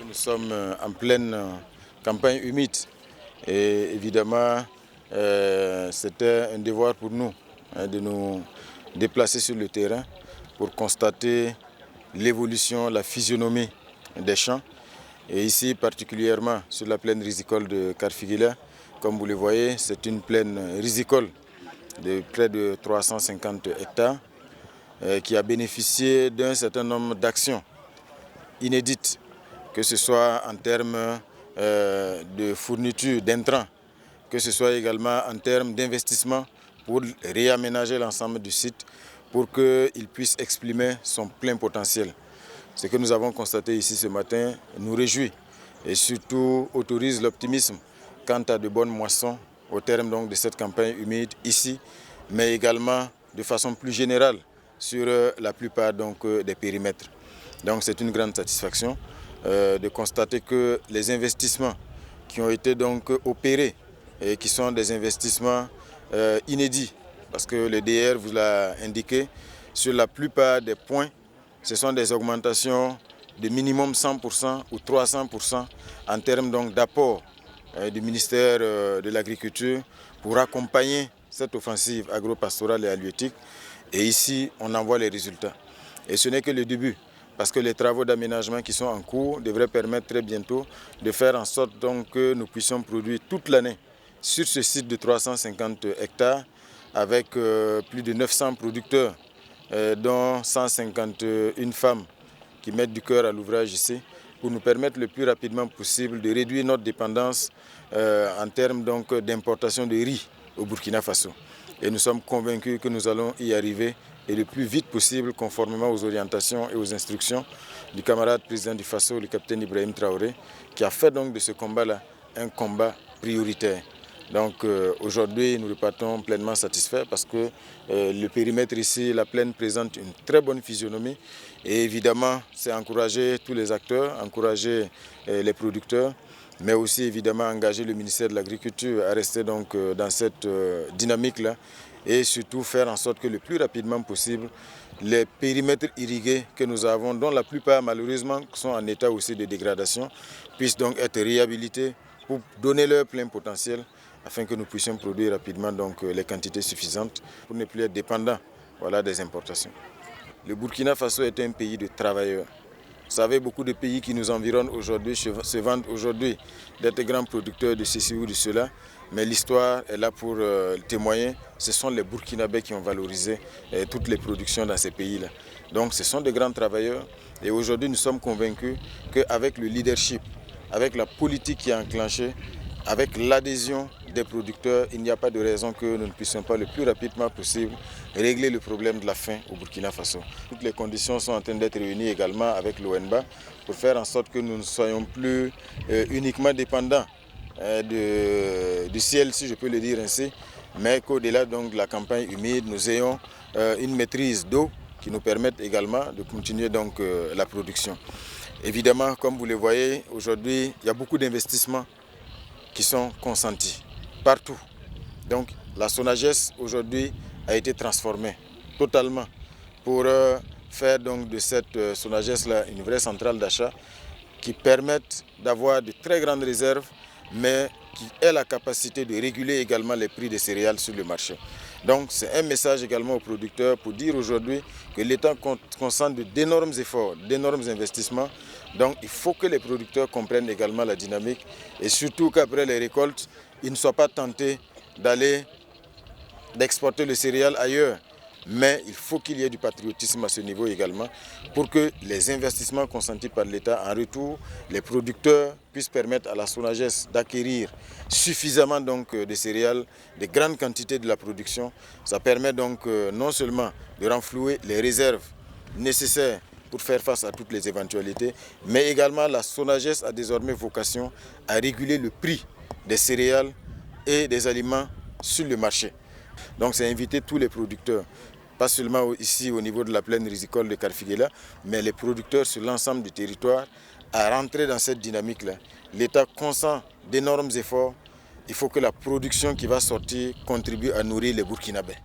Nous sommes en pleine campagne humide et évidemment c'était un devoir pour nous de nous déplacer sur le terrain pour constater l'évolution, la physionomie des champs. Et ici particulièrement sur la plaine risicole de Karfigila, comme vous le voyez, c'est une plaine risicole de près de 350 hectares qui a bénéficié d'un certain nombre d'actions inédites, que ce soit en termes de fourniture d'intrants, que ce soit également en termes d'investissement pour réaménager l'ensemble du site pour qu'il puisse exprimer son plein potentiel. Ce que nous avons constaté ici ce matin nous réjouit et surtout autorise l'optimisme quant à de bonnes moissons au terme donc de cette campagne humide ici, mais également de façon plus générale sur la plupart donc des périmètres. Donc c'est une grande satisfaction de constater que les investissements qui ont été donc opérés et qui sont des investissements inédits, parce que le DR vous l'a indiqué, sur la plupart des points, ce sont des augmentations de minimum 100% ou 300% en termes donc d'apport du ministère de l'Agriculture pour accompagner cette offensive agro-pastorale et halieutique. Et ici, on en voit les résultats. Et ce n'est que le début, parce que les travaux d'aménagement qui sont en cours devraient permettre très bientôt de faire en sorte donc que nous puissions produire toute l'année sur ce site de 350 hectares avec plus de 900 producteurs, dont 151 femmes qui mettent du cœur à l'ouvrage ici, pour nous permettre le plus rapidement possible de réduire notre dépendance en termes d'importation de riz au Burkina Faso. Et nous sommes convaincus que nous allons y arriver et le plus vite possible, conformément aux orientations et aux instructions du camarade président du Faso, le capitaine Ibrahim Traoré, qui a fait donc de ce combat-là un combat prioritaire. Donc aujourd'hui, nous repartons pleinement satisfaits parce que le périmètre ici, la plaine, présente une très bonne physionomie. Et évidemment, c'est encourager tous les acteurs, encourager les producteurs, mais aussi évidemment engager le ministère de l'Agriculture à rester donc dans cette dynamique-là et surtout faire en sorte que le plus rapidement possible, les périmètres irrigués que nous avons, dont la plupart malheureusement sont en état aussi de dégradation, puissent donc être réhabilités pour donner leur plein potentiel afin que nous puissions produire rapidement donc les quantités suffisantes pour ne plus être dépendants des importations. Le Burkina Faso est un pays de travailleurs. Vous savez, beaucoup de pays qui nous environnent aujourd'hui se vantent aujourd'hui d'être grands producteurs de ceci ou de cela, mais l'histoire est là pour témoigner. Ce sont les Burkinabés qui ont valorisé toutes les productions dans ces pays-là. Donc ce sont de grands travailleurs et aujourd'hui nous sommes convaincus qu'avec le leadership, avec la politique qui est enclenchée, avec l'adhésion des producteurs, il n'y a pas de raison que nous ne puissions pas le plus rapidement possible régler le problème de la faim au Burkina Faso. Toutes les conditions sont en train d'être réunies également avec l'ONBA pour faire en sorte que nous ne soyons plus uniquement dépendants du ciel, si je peux le dire ainsi, mais qu'au-delà donc de la campagne humide, nous ayons une maîtrise d'eau qui nous permette également de continuer donc la production. Évidemment, comme vous le voyez, aujourd'hui, il y a beaucoup d'investissements qui sont consentis partout. Donc la SONAGES aujourd'hui a été transformée totalement pour faire donc de cette SONAGES-là une vraie centrale d'achat qui permette d'avoir de très grandes réserves, mais qui ait la capacité de réguler également les prix des céréales sur le marché. Donc c'est un message également aux producteurs pour dire aujourd'hui que l'État concentre d'énormes efforts, d'énormes investissements. Donc il faut que les producteurs comprennent également la dynamique et surtout qu'après les récoltes, ils ne soient pas tentés d'exporter le céréal ailleurs. Mais il faut qu'il y ait du patriotisme à ce niveau également pour que les investissements consentis par l'État en retour, les producteurs puissent permettre à la SONAGES d'acquérir suffisamment donc de céréales, de grandes quantités de la production. Ça permet donc non seulement de renflouer les réserves nécessaires pour faire face à toutes les éventualités, mais également la SONAGES a désormais vocation à réguler le prix des céréales et des aliments sur le marché. Donc c'est inviter tous les producteurs, pas seulement ici au niveau de la plaine risicole de Karfigila, mais les producteurs sur l'ensemble du territoire à rentrer dans cette dynamique-là. L'État consent d'énormes efforts. Il faut que la production qui va sortir contribue à nourrir les Burkinabés.